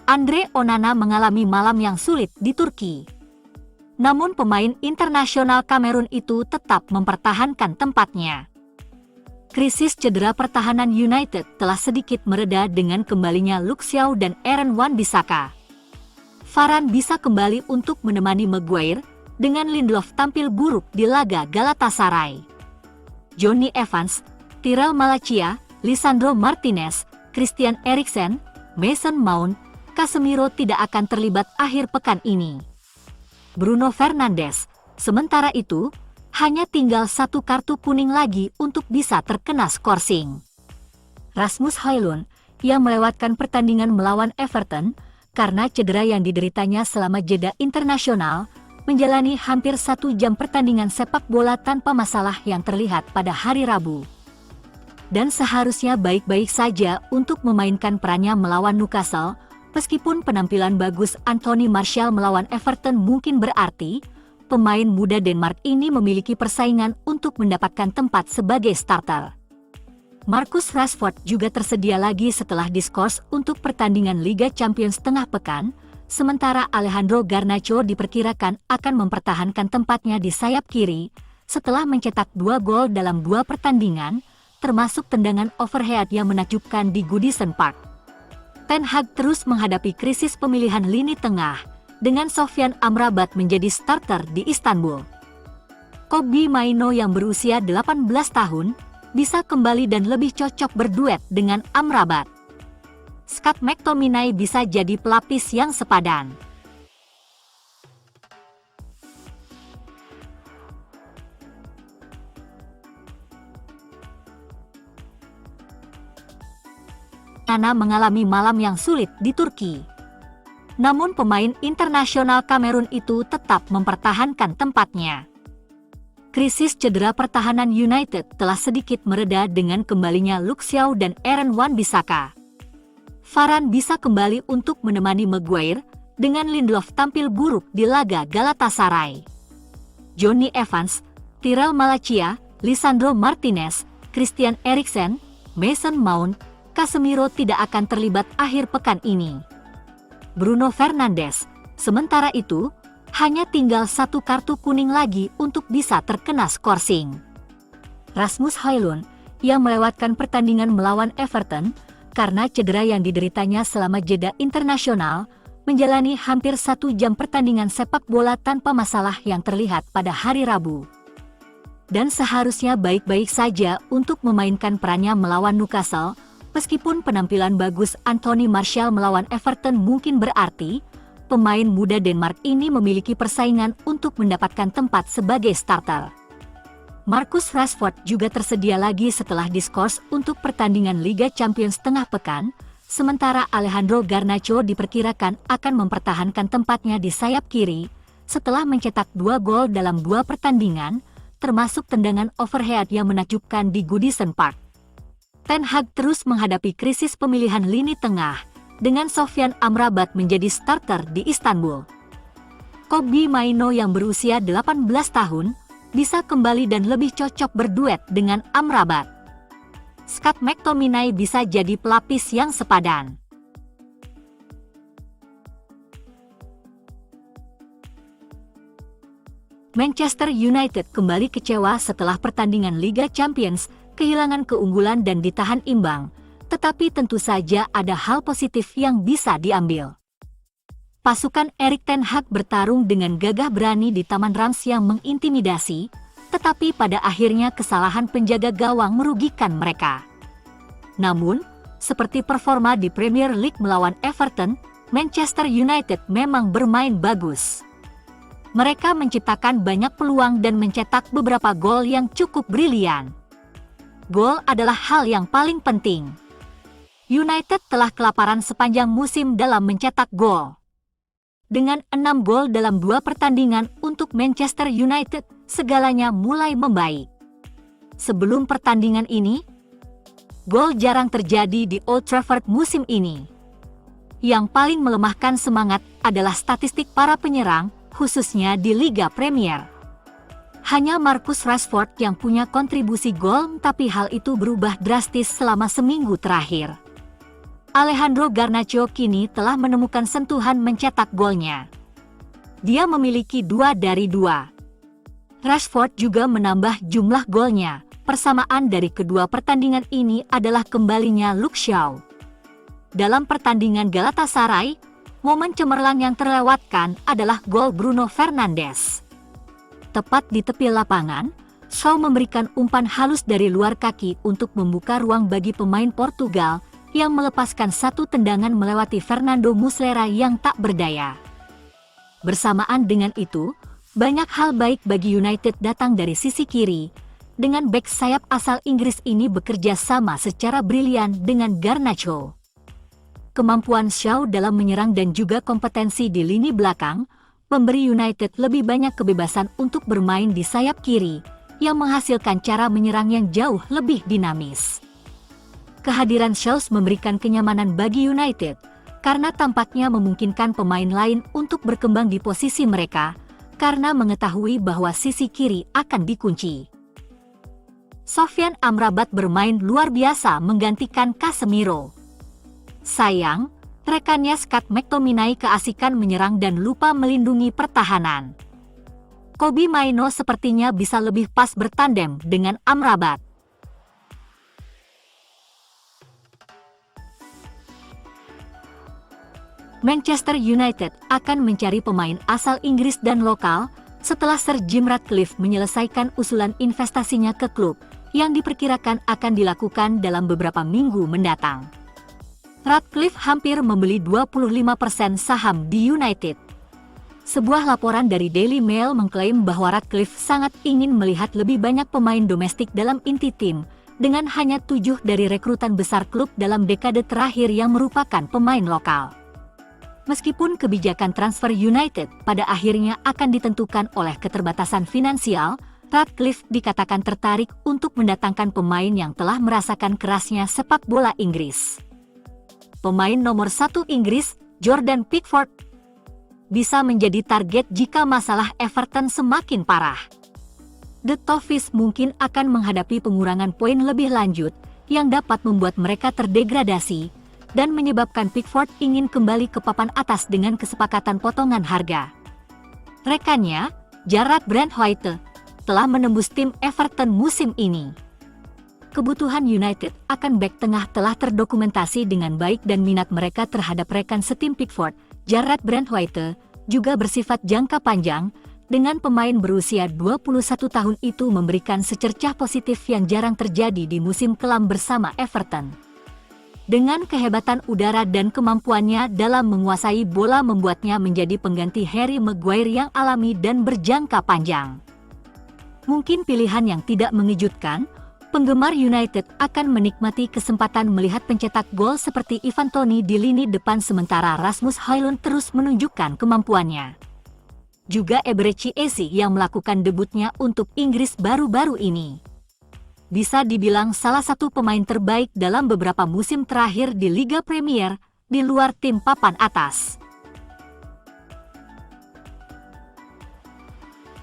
Andre Onana mengalami malam yang sulit di Turki. Namun pemain internasional Kamerun itu tetap mempertahankan tempatnya. Krisis cedera pertahanan United telah sedikit mereda dengan kembalinya Luke Shaw dan Aaron Wan-Bissaka. Varane bisa kembali untuk menemani Maguire dengan Lindelof tampil buruk di laga Galatasaray. Johnny Evans, Tyrell Malacia, Lisandro Martinez, Christian Eriksen, Mason Mount, Casemiro tidak akan terlibat akhir pekan ini. Bruno Fernandes, sementara itu, hanya tinggal satu kartu kuning lagi untuk bisa terkena skorsing. Rasmus Højlund, yang melewatkan pertandingan melawan Everton, karena cedera yang dideritanya selama jeda internasional, menjalani hampir 1 jam pertandingan sepak bola tanpa masalah yang terlihat pada hari Rabu. Dan seharusnya baik-baik saja untuk memainkan perannya melawan Newcastle, meskipun penampilan bagus Anthony Martial melawan Everton mungkin berarti, pemain muda Denmark ini memiliki persaingan untuk mendapatkan tempat sebagai starter. Marcus Rashford juga tersedia lagi setelah diskors untuk pertandingan Liga Champions tengah pekan, sementara Alejandro Garnacho diperkirakan akan mempertahankan tempatnya di sayap kiri setelah mencetak 2 gol dalam 2 pertandingan, termasuk tendangan overhead yang menakjubkan di Goodison Park. Ten Hag terus menghadapi krisis pemilihan lini tengah, dengan Sofyan Amrabat menjadi starter di Istanbul. Kobbie Mainoo yang berusia 18 tahun, bisa kembali dan lebih cocok berduet dengan Amrabat. Scott McTominay bisa jadi pelapis yang sepadan. Onana mengalami malam yang sulit di Turki. Namun pemain internasional Kamerun itu tetap mempertahankan tempatnya. Krisis cedera pertahanan United telah sedikit mereda dengan kembalinya Luke Shaw dan Aaron Wan-Bissaka. Varane bisa kembali untuk menemani Maguire dengan Lindelof tampil buruk di laga Galatasaray. Johnny Evans, Tyrell Malacia, Lisandro Martinez, Christian Eriksen, Mason Mount, Casemiro tidak akan terlibat akhir pekan ini. Bruno Fernandes, sementara itu, hanya tinggal satu kartu kuning lagi untuk bisa terkena skorsing. Rasmus Højlund, yang melewatkan pertandingan melawan Everton, karena cedera yang dideritanya selama jeda internasional, menjalani hampir 1 jam pertandingan sepak bola tanpa masalah yang terlihat pada hari Rabu. Dan seharusnya baik-baik saja untuk memainkan perannya melawan Newcastle, meskipun penampilan bagus Anthony Martial melawan Everton mungkin berarti, pemain muda Denmark ini memiliki persaingan untuk mendapatkan tempat sebagai starter. Marcus Rashford juga tersedia lagi setelah diskors untuk pertandingan Liga Champions tengah pekan, sementara Alejandro Garnacho diperkirakan akan mempertahankan tempatnya di sayap kiri setelah mencetak 2 gol dalam 2 pertandingan, termasuk tendangan overhead yang menakjubkan di Goodison Park. Ten Hag terus menghadapi krisis pemilihan lini tengah, dengan Sofyan Amrabat menjadi starter di Istanbul. Kobbie Mainoo yang berusia 18 tahun, bisa kembali dan lebih cocok berduet dengan Amrabat. Scott McTominay bisa jadi pelapis yang sepadan. Manchester United kembali kecewa setelah pertandingan Liga Champions, kehilangan keunggulan dan ditahan imbang, tetapi tentu saja ada hal positif yang bisa diambil. Pasukan Erik ten Hag bertarung dengan gagah berani di Taman Rams yang mengintimidasi, tetapi pada akhirnya kesalahan penjaga gawang merugikan mereka. Namun, seperti performa di Premier League melawan Everton, Manchester United memang bermain bagus. Mereka menciptakan banyak peluang dan mencetak beberapa gol yang cukup brilian. Gol adalah hal yang paling penting. United telah kelaparan sepanjang musim dalam mencetak gol. Dengan 6 gol dalam 2 pertandingan untuk Manchester United, segalanya mulai membaik. Sebelum pertandingan ini, gol jarang terjadi di Old Trafford musim ini. Yang paling melemahkan semangat adalah statistik para penyerang, khususnya di Liga Premier. Hanya Marcus Rashford yang punya kontribusi gol, tapi hal itu berubah drastis selama seminggu terakhir. Alejandro Garnacho kini telah menemukan sentuhan mencetak golnya. Dia memiliki 2 dari 2. Rashford juga menambah jumlah golnya. Persamaan dari kedua pertandingan ini adalah kembalinya Luke Shaw. Dalam pertandingan Galatasaray, momen cemerlang yang terlewatkan adalah gol Bruno Fernandes. Tepat di tepi lapangan, Shaw memberikan umpan halus dari luar kaki untuk membuka ruang bagi pemain Portugal yang melepaskan satu tendangan melewati Fernando Muslera yang tak berdaya. Bersamaan dengan itu, banyak hal baik bagi United datang dari sisi kiri, dengan bek sayap asal Inggris ini bekerja sama secara brilian dengan Garnacho. Kemampuan Shaw dalam menyerang dan juga kompetensi di lini belakang memberi United lebih banyak kebebasan untuk bermain di sayap kiri, yang menghasilkan cara menyerang yang jauh lebih dinamis. Kehadiran Shaw memberikan kenyamanan bagi United, karena tampaknya memungkinkan pemain lain untuk berkembang di posisi mereka, karena mengetahui bahwa sisi kiri akan dikunci. Sofyan Amrabat bermain luar biasa menggantikan Casemiro. Sayang, rekannya Scott McTominay keasikan menyerang dan lupa melindungi pertahanan. Kobbie Mainoo sepertinya bisa lebih pas bertandem dengan Amrabat. Manchester United akan mencari pemain asal Inggris dan lokal setelah Sir Jim Ratcliffe menyelesaikan usulan investasinya ke klub yang diperkirakan akan dilakukan dalam beberapa minggu mendatang. Ratcliffe hampir membeli 25% saham di United. Sebuah laporan dari Daily Mail mengklaim bahwa Ratcliffe sangat ingin melihat lebih banyak pemain domestik dalam inti tim, dengan hanya 7 dari rekrutan besar klub dalam dekade terakhir yang merupakan pemain lokal. Meskipun kebijakan transfer United pada akhirnya akan ditentukan oleh keterbatasan finansial, Ratcliffe dikatakan tertarik untuk mendatangkan pemain yang telah merasakan kerasnya sepak bola Inggris. Pemain nomor 1 Inggris, Jordan Pickford, bisa menjadi target jika masalah Everton semakin parah. The Toffees mungkin akan menghadapi pengurangan poin lebih lanjut yang dapat membuat mereka terdegradasi dan menyebabkan Pickford ingin kembali ke papan atas dengan kesepakatan potongan harga. Rekannya, Jarrad Brandtwaite, telah menembus tim Everton musim ini. Kebutuhan United akan bek tengah telah terdokumentasi dengan baik dan minat mereka terhadap rekan setim Pickford, Jarrad Brandtwaite, juga bersifat jangka panjang, dengan pemain berusia 21 tahun itu memberikan secercah positif yang jarang terjadi di musim kelam bersama Everton. Dengan kehebatan udara dan kemampuannya dalam menguasai bola membuatnya menjadi pengganti Harry Maguire yang alami dan berjangka panjang. Mungkin pilihan yang tidak mengejutkan, penggemar United akan menikmati kesempatan melihat pencetak gol seperti Ivan Toney di lini depan sementara Rasmus Højlund terus menunjukkan kemampuannya. Juga Eberechi Eze yang melakukan debutnya untuk Inggris baru-baru ini. Bisa dibilang salah satu pemain terbaik dalam beberapa musim terakhir di Liga Premier, di luar tim papan atas.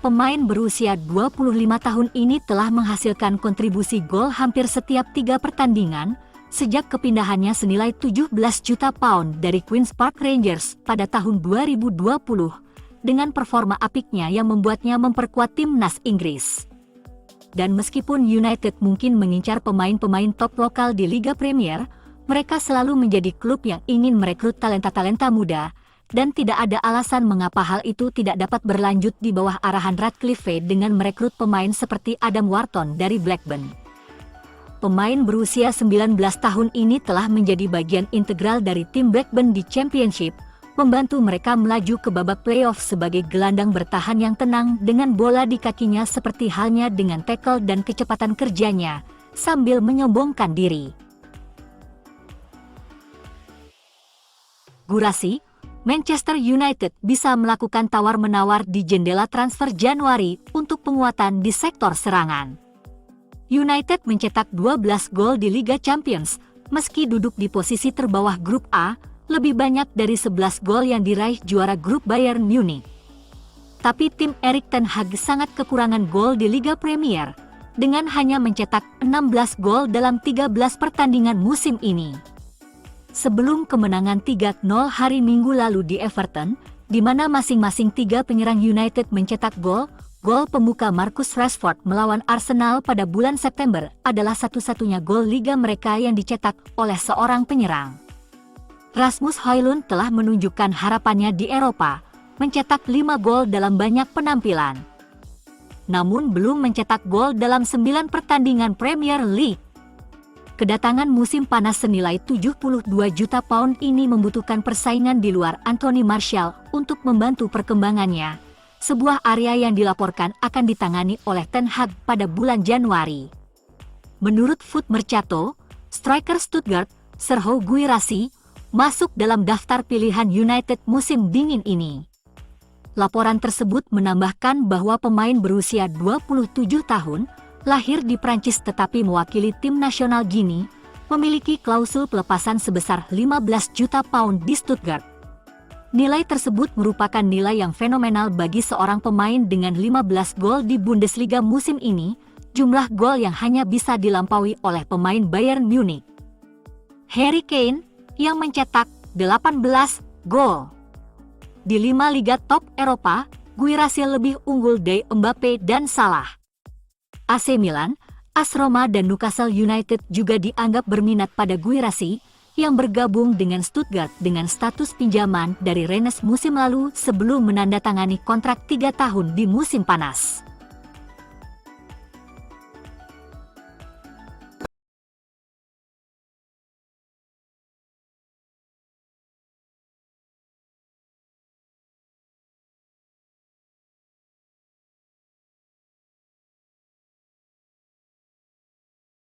Pemain berusia 25 tahun ini telah menghasilkan kontribusi gol hampir setiap 3 pertandingan, sejak kepindahannya senilai 17 juta pound dari Queen's Park Rangers pada tahun 2020, dengan performa apiknya yang membuatnya memperkuat timnas Inggris. Dan meskipun United mungkin mengincar pemain-pemain top lokal di Liga Premier, mereka selalu menjadi klub yang ingin merekrut talenta-talenta muda, dan tidak ada alasan mengapa hal itu tidak dapat berlanjut di bawah arahan Ratcliffe dengan merekrut pemain seperti Adam Wharton dari Blackburn. Pemain berusia 19 tahun ini telah menjadi bagian integral dari tim Blackburn di Championship, membantu mereka melaju ke babak playoff sebagai gelandang bertahan yang tenang dengan bola di kakinya seperti halnya dengan tackle dan kecepatan kerjanya, sambil menyombongkan diri. Gurasi, Manchester United bisa melakukan tawar-menawar di jendela transfer Januari untuk penguatan di sektor serangan. United mencetak 12 gol di Liga Champions, meski duduk di posisi terbawah grup A, lebih banyak dari 11 gol yang diraih juara grup Bayern Munich. Tapi tim Erik ten Hag sangat kekurangan gol di Liga Premier, dengan hanya mencetak 16 gol dalam 13 pertandingan musim ini. sebelum kemenangan 3-0 hari Minggu lalu di Everton, di mana masing-masing tiga penyerang United mencetak gol. Gol pembuka Marcus Rashford melawan Arsenal pada bulan September adalah satu-satunya gol liga mereka yang dicetak oleh seorang penyerang. Rasmus Højlund telah menunjukkan harapannya di Eropa, mencetak 5 gol dalam banyak penampilan. Namun belum mencetak gol dalam 9 pertandingan Premier League. Kedatangan musim panas senilai 72 juta pound ini membutuhkan persaingan di luar Anthony Martial untuk membantu perkembangannya. Sebuah area yang dilaporkan akan ditangani oleh Ten Hag pada bulan Januari. Menurut Foot Mercato, striker Stuttgart, Serhou Guirassy, masuk dalam daftar pilihan United musim dingin ini. Laporan tersebut menambahkan bahwa pemain berusia 27 tahun, lahir di Prancis tetapi mewakili tim nasional Gini, memiliki klausul pelepasan sebesar 15 juta pound di Stuttgart. Nilai tersebut merupakan nilai yang fenomenal bagi seorang pemain dengan 15 gol di Bundesliga musim ini, jumlah gol yang hanya bisa dilampaui oleh pemain Bayern Munich. Harry Kane, yang mencetak 18 gol. Di 5 liga top Eropa, Guirassy lebih unggul dari Mbappe dan Salah. AC Milan, AS Roma dan Newcastle United juga dianggap berminat pada Guirassy, yang bergabung dengan Stuttgart dengan status pinjaman dari Rennes musim lalu sebelum menandatangani kontrak 3 tahun di musim panas.